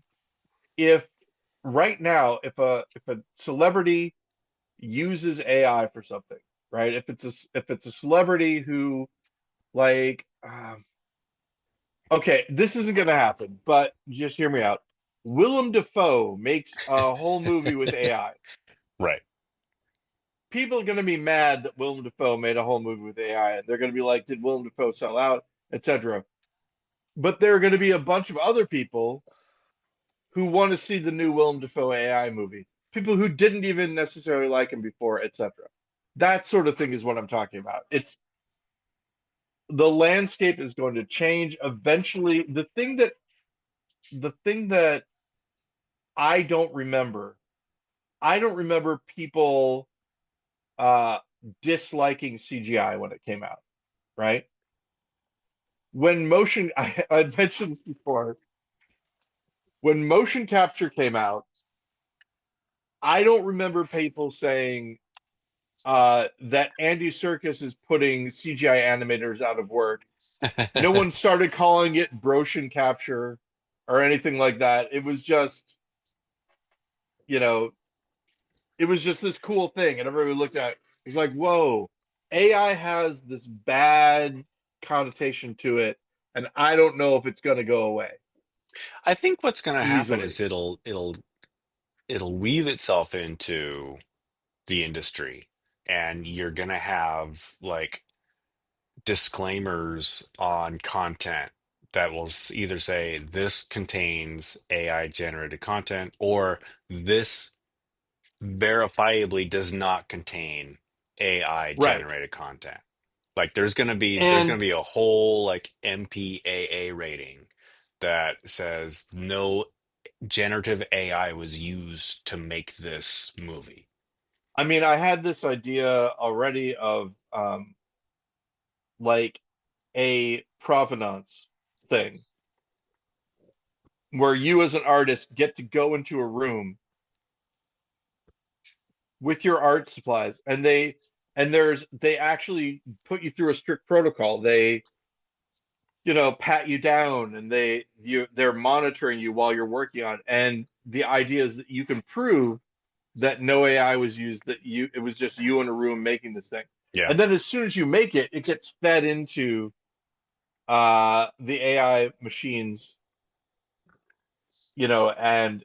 If right now, if a celebrity uses AI for something, right? If it's a celebrity who like, okay, this isn't going to happen, but just hear me out. Willem Dafoe makes a whole movie with AI. Right. People are going to be mad that Willem Dafoe made a whole movie with AI, and they're going to be like, "Did Willem Dafoe sell out?" etc. But there are going to be a bunch of other people who want to see the new Willem Dafoe AI movie. People who didn't even necessarily like him before, etc. That sort of thing is what I'm talking about. It's the landscape is going to change eventually. The thing that I don't remember, I don't remember people uh disliking CGI when it came out, right? When motion I mentioned this before, when motion capture came out, I don't remember people saying that Andy Serkis is putting CGI animators out of work. No one started calling it motion capture or anything like that. It was just, you know, it was just this cool thing, and everybody looked at it. It's like, whoa, AI has this bad connotation to it, and I don't know if it's going to go away I think what's going to happen easily. is it'll weave itself into the industry, and you're going to have like disclaimers on content that will either say this contains AI generated content or this verifiably does not contain AI Right. generated content. Like there's gonna be And a whole like MPAA rating that says no generative AI was used to make this movie. I mean, I had this idea already of like a provenance thing where you as an artist get to go into a room with your art supplies, and they actually put you through a strict protocol. They, pat you down, and they're monitoring you while you're working on it. And the idea is that you can prove that no AI was used, that it was just you in a room making this thing. Yeah. And then as soon as you make it, it gets fed into the AI machines, and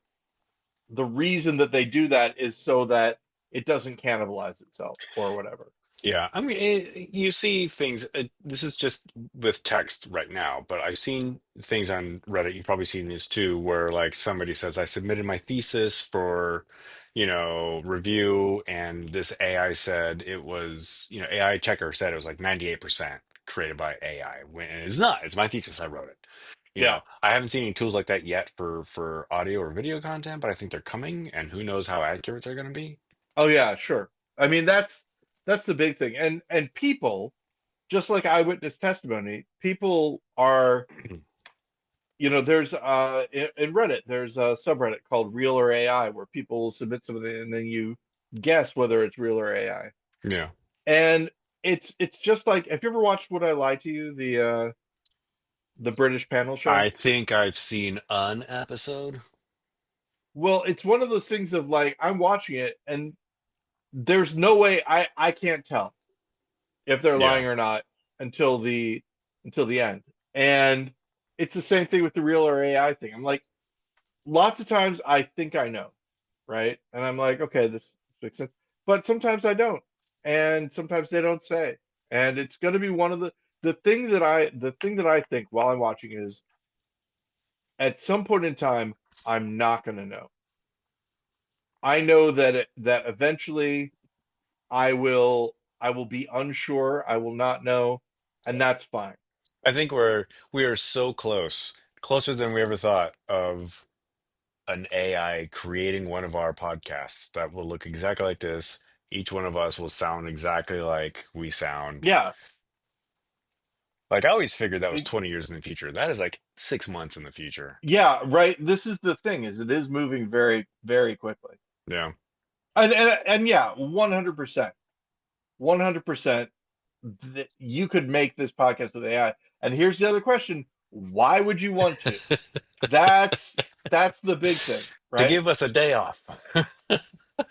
the reason that they do that is so that it doesn't cannibalize itself or whatever. Yeah, I mean, you see things. This is just with text right now, but I've seen things on Reddit. You've probably seen this too, where like somebody says, "I submitted my thesis for, review," and this AI said it was, AI checker said it was like 98% created by AI. When it's not. It's my thesis. I wrote it. Yeah. I haven't seen any tools like that yet for audio or video content, but I think they're coming, and who knows how accurate they're going to be. Oh yeah, sure. I mean, that's the big thing. And people, just like eyewitness testimony, people are, there's in Reddit, there's a subreddit called Real or AI where people will submit something and then you guess whether it's real or AI. Yeah. And it's just like, have you ever watched Would I Lie to You, the British panel show? I think I've seen an episode. Well, it's one of those things of like, I'm watching it and there's no way I can't tell if they're Yeah. lying or not until the end. And it's the same thing with the real or AI thing. I'm like, lots of times I think I know, right? And I'm like, okay, this makes sense. But sometimes I don't. And sometimes they don't say. And it's going to be one of the thing that I think while I'm watching is at some point in time I'm not going to know. I know that eventually I will be unsure, I will not know, and that's fine. I think we are so close, closer than we ever thought of an AI creating one of our podcasts that will look exactly like this. Each one of us will sound exactly like we sound. Yeah. Like I always figured that was it- 20 years in the future. That is like 6 months in the future. yeah, right. This is the thing is it is moving very, very quickly. Yeah. And yeah, 100%. 100% that you could make this podcast with AI. And here's the other question. Why would you want to? That's that's the big thing, To right? give us a day off.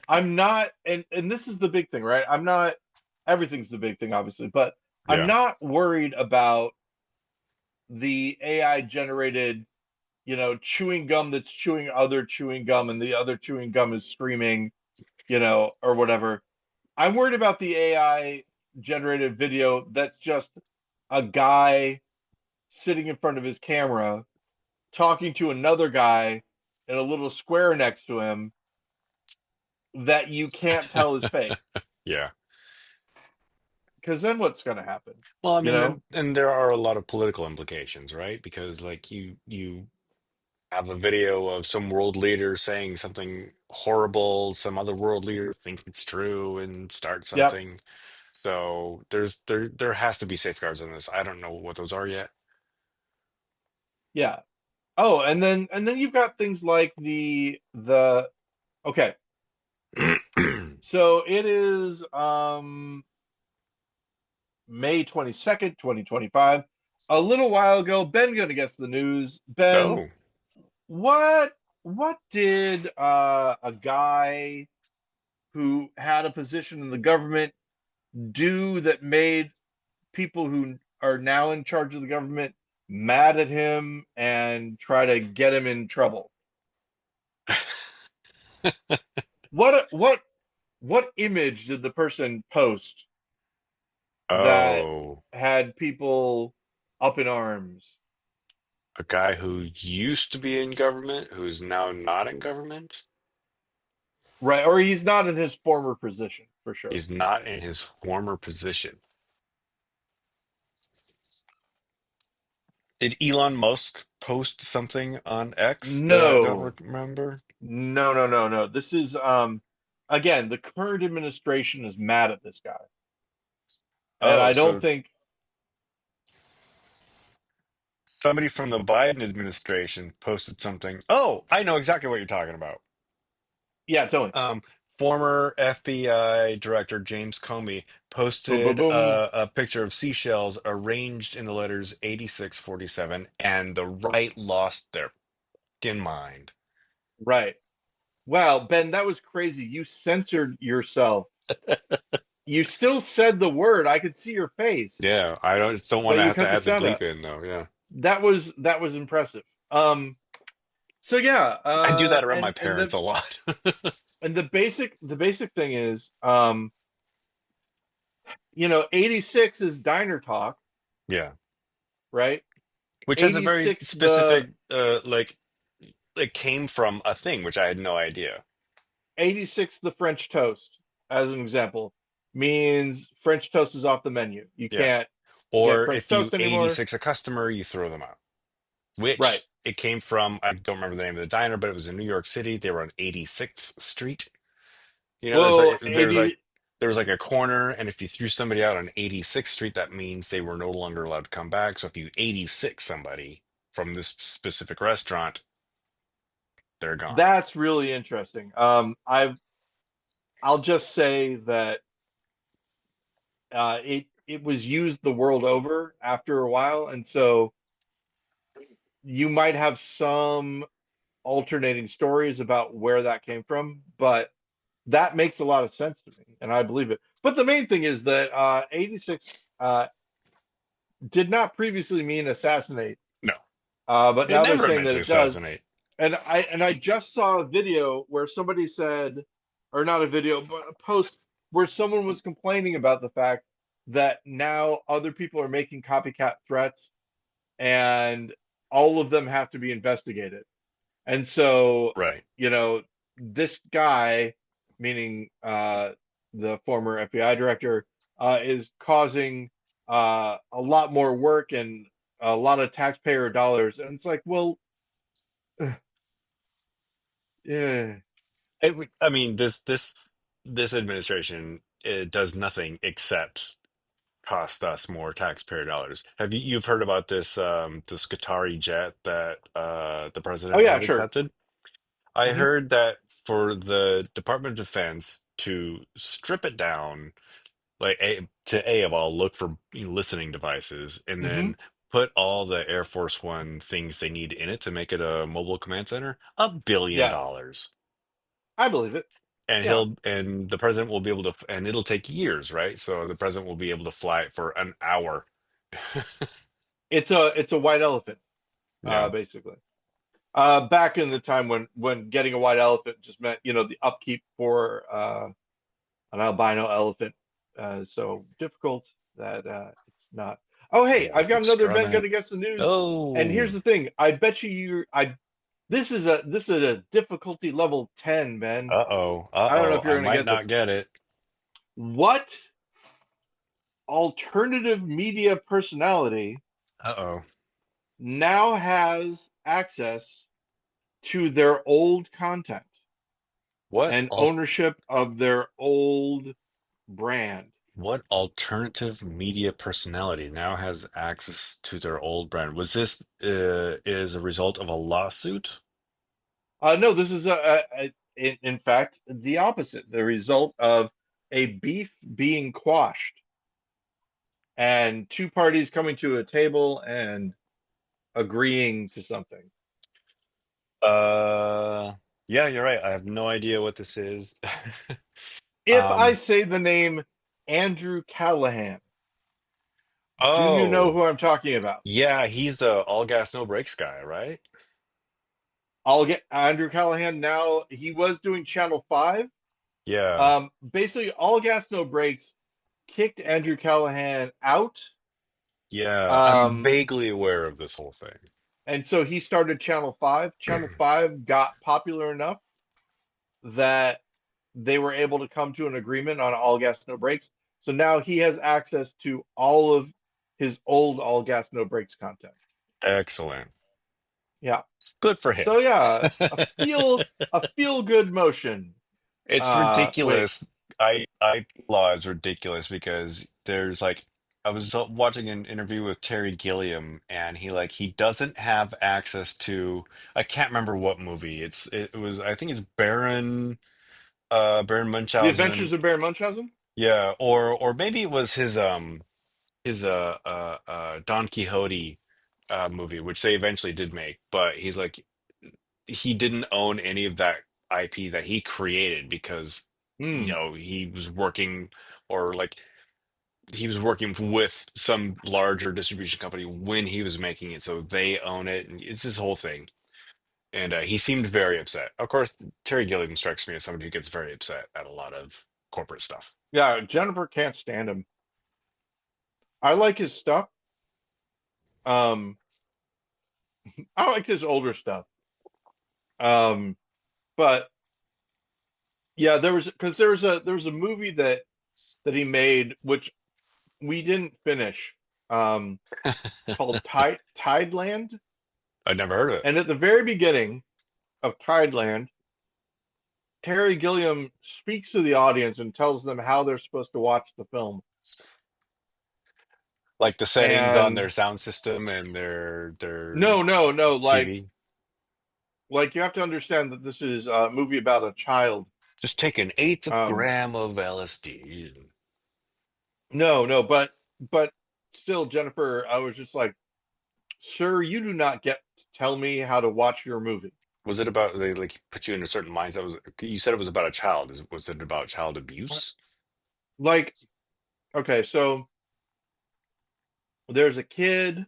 I'm not, and this is the big thing, right? I'm not, everything's the big thing, obviously, but I'm Yeah. not worried about the AI generated, chewing gum that's chewing other chewing gum and the other chewing gum is screaming, or whatever. I'm worried about the AI generated video that's just a guy sitting in front of his camera talking to another guy in a little square next to him that you can't tell is fake. Yeah. Because then what's going to happen? Well, I You mean, know? and there are a lot of political implications, right? Because like you have a video of some world leader saying something horrible, some other world leader thinks it's true and start Yep. something. So there has to be safeguards on this. I don't know what those are yet. Yeah. Oh, and then you've got things like the okay. So it is May 22nd, 2025. A little while ago, Ben gonna guess the news. Ben, Oh, what did a guy who had a position in the government do that made people who are now in charge of the government mad at him and try to get him in trouble? What image did the person post that oh, had people up in arms? a guy who used to be in government, who's now not in government. Right, or he's not in his former position for sure. He's not in his former position. Did Elon Musk post something on X that I don't No, remember? no, no, no, no. This is again, the current administration is mad at this guy. And Oh, I don't so think Somebody from the Biden administration posted something. Oh, I know exactly what you're talking about. Yeah, tell me. Um, Former FBI Director James Comey Boom, boom, posted boom. a picture of seashells arranged in the letters 8647, and the right lost their fucking mind. Right. Wow, Ben, that was crazy. You censored yourself. You still said the word. I could see your face, Yeah, I don't just don't want but to you have to cut the add the sound bleep out. in though. Yeah, That was impressive. So yeah, I do that around my and parents a lot. the basic thing is, 86 is diner talk, Yeah, right? which has a very 86 the specific like it came from a thing which I had no idea. 86 the French toast, as an example, means French toast is off the menu. You Yeah. can't get Or French if you toast anymore. 86 a customer, you throw them out. Right. Which it came from, I don't remember the name of the diner, but it was in New York City. They were on 86th Street. You know, Well, there was like a corner, and if you threw somebody out on 86th Street, that means they were no longer allowed to come back. So if you 86 somebody from this specific restaurant, they're gone. that's really interesting. I'll just say that it was used the world over after a while, and so you might have some alternating stories about where that came from, but that makes a lot of sense to me, and I believe it. But the main thing is that 86 did not previously mean assassinate, No, but it now they're never saying meant that to it does. assassinate. And I just saw a video where somebody said, or not a video, but a post where someone was complaining about the fact that now other people are making copycat threats and all of them have to be investigated. And so, Right. this guy, meaning the former FBI director, is causing a lot more work and a lot of taxpayer dollars. And it's like, well, yeah. I mean, this administration, it does nothing except cost us more taxpayer dollars. You've heard about this Qatari jet that the Oh president yeah, has sure. accepted? I Hmm. heard that for the Department of Defense to strip it down, like A of all, look for listening devices, and Hmm. then put all the Air Force One things they need in it to make it a mobile command center, $1 billion. Yeah, I believe it. And Yeah, the president will be able to, and it'll take years, right? So the president will be able to fly it for an hour. it's a white elephant, Yeah. basically. Back in the time when getting a white elephant just meant, the upkeep for an albino elephant so difficult that it's not. Oh, hey, Yeah, I've got keep another Ben scrubbing it. gonna guess the news. And here's Oh, the thing: I bet you I this is a difficulty level 10, Ben. uh-oh, I don't know uh-oh. if I you're gonna might get not this. get it. What alternative media personality Uh-oh. now has access to their old content What and al ownership of their old brand? what alternative media personality now has access to their old brand? Was this is a result of a lawsuit? No, this is in fact the opposite, the result of a beef being quashed and two parties coming to a table and agreeing to something. Uh, yeah, you're right. I have no idea what this is. If I Um, say the name Andrew Callahan, do you know oh, who I'm talking about? yeah, he's the all gas no brakes guy, right? I'll get Andrew Callahan now. He was doing Channel 5. Yeah, Basically, All Gas No Brakes kicked Andrew Callahan out. yeah. I'm Um, vaguely aware of this whole thing. and so he started Channel 5. Channel 5 got popular enough that they were able to come to an agreement on All Gas No Brakes. So now he has access to all of his old All Gas No Brakes content. Excellent. Yeah. Good for him. So yeah, a feel good motion. It's Wait, ridiculous. I law is ridiculous because there's like I was watching an interview with Terry Gilliam, and he doesn't have access to. I can't remember what movie. It was, I think it's Baron The Munchausen. Adventures of Baron Munchausen. Yeah, or maybe it was his Don Quixote movie, which they eventually did make, but he's like he didn't own any of that IP that he created because Hmm. he was working, or like he was working with some larger distribution company when he was making it, so they own it, and it's this whole thing. And he seemed very upset. Of course, Terry Gilliam strikes me as somebody who gets very upset at a lot of corporate stuff. Yeah, Jennifer can't stand him. I like his stuff. Um, I like his older stuff. Um, but yeah, there was a movie that he made which we didn't finish. Um, called Tideland, I'd never heard of it. and at the very beginning of Tideland, Terry Gilliam speaks to the audience and tells them how they're supposed to watch the film. Like the settings on their And sound system and their no, no, no, TV. like you have to understand that this is a movie about a child. Just take an eighth of Um, gram of LSD. no, no, but still, Jennifer, I was just like, sir, you do not get to tell me how to watch your movie. Was it about they like put you in a certain mindset? You said it was about a child. Was it about child abuse? Like, okay, so there's a kid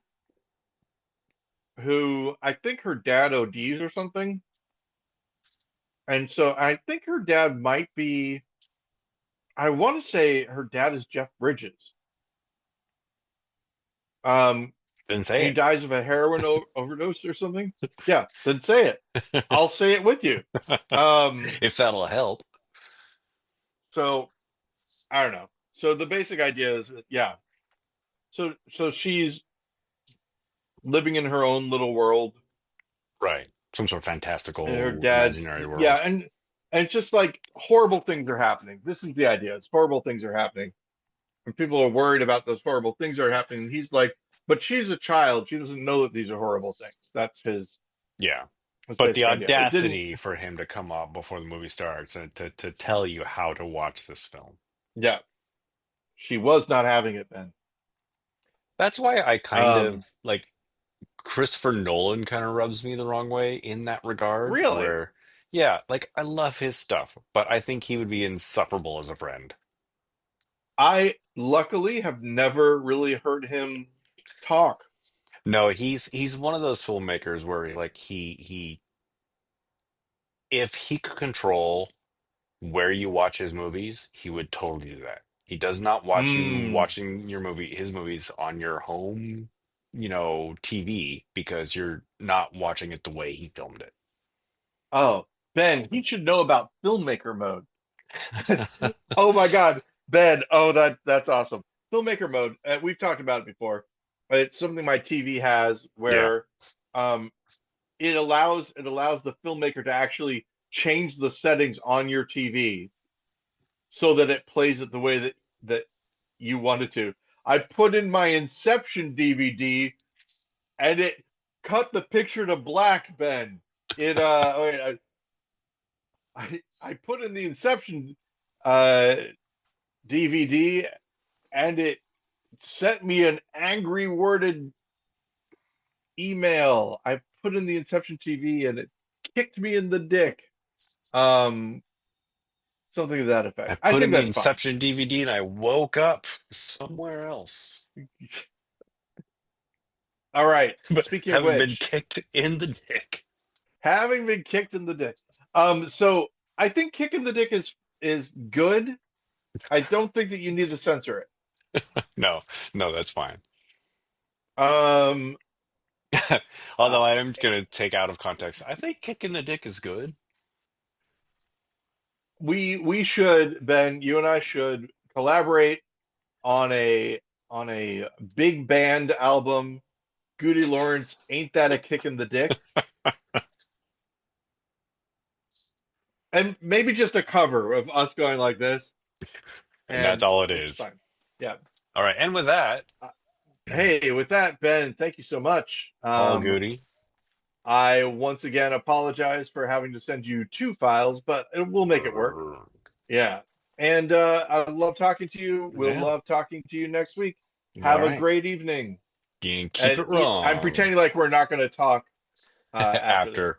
who I think her dad ODs or something. And so I think her dad might be, I want to say her dad is Jeff Bridges. Um, Then say he it. dies of a heroin overdose or something. Yeah, then say it. I'll say it with you. Um, If that'll help. so I don't know. So the basic idea is that, yeah. So she's living in her own little world, Right. Some sort of and her fantastical dad's, imaginary yeah, world. and it's just like horrible things are happening. This is the idea. It's horrible things are happening, and people are worried about those horrible things that are happening. And he's like, but she's a child. She doesn't know that these are horrible things. That's Yeah. his But the basic idea. It didn't. audacity for him to come up before the movie starts and to tell you how to watch this film. Yeah, she was not having it then. That's why I kind of Um, like Christopher Nolan kind of rubs me the wrong way in that regard, really, where, yeah, like I love his stuff, but I think he would be insufferable as a friend. I luckily have never really heard him talk. No, he's one of those filmmakers where like he if he could control where you watch his movies, he would totally do that. He does not want you Hmm. watching his movies on your home, TV because you're not watching it the way he filmed Oh, Ben, he should know about filmmaker mode. it. Oh my God, Ben. Oh, that's awesome. Filmmaker mode. We've talked about it before. It's something my TV has Yeah. where um, it allows the filmmaker to actually change the settings on your TV so that it plays it the way that you want it to. I put in my Inception DVD and it cut the picture to black, Ben. It wait, I put in the Inception uh DVD and it sent me an angry worded email. I put in the Inception TV and it kicked me in the dick. Um, something to that I effect. I put think in the that's fine. Inception DVD and I woke up somewhere else, All right. but Speaking of having been which, kicked in the dick. having been kicked in the dick. So I think kicking the dick is good. I don't think that you need to censor it. No, no, that's fine. Um, uh, Although I am going to take out of context. I think kicking the dick is good. we should, Ben, you and I should collaborate on a big band album. GudeLaurance, ain't that a kick in the dick? And maybe just a cover of us going like this, And that's and all it it's is. fine. Yeah. All right, and with that, Uh, Hey, with that, Ben, thank you so much. all goody. I once again apologize for having to send you two files, but we'll make it work. All Yeah. And I love talking to you. We'll Yeah. love talking to you next week. Have a right. great evening. And keep And it I'm wrong pretending like we're not going to talk after this. after.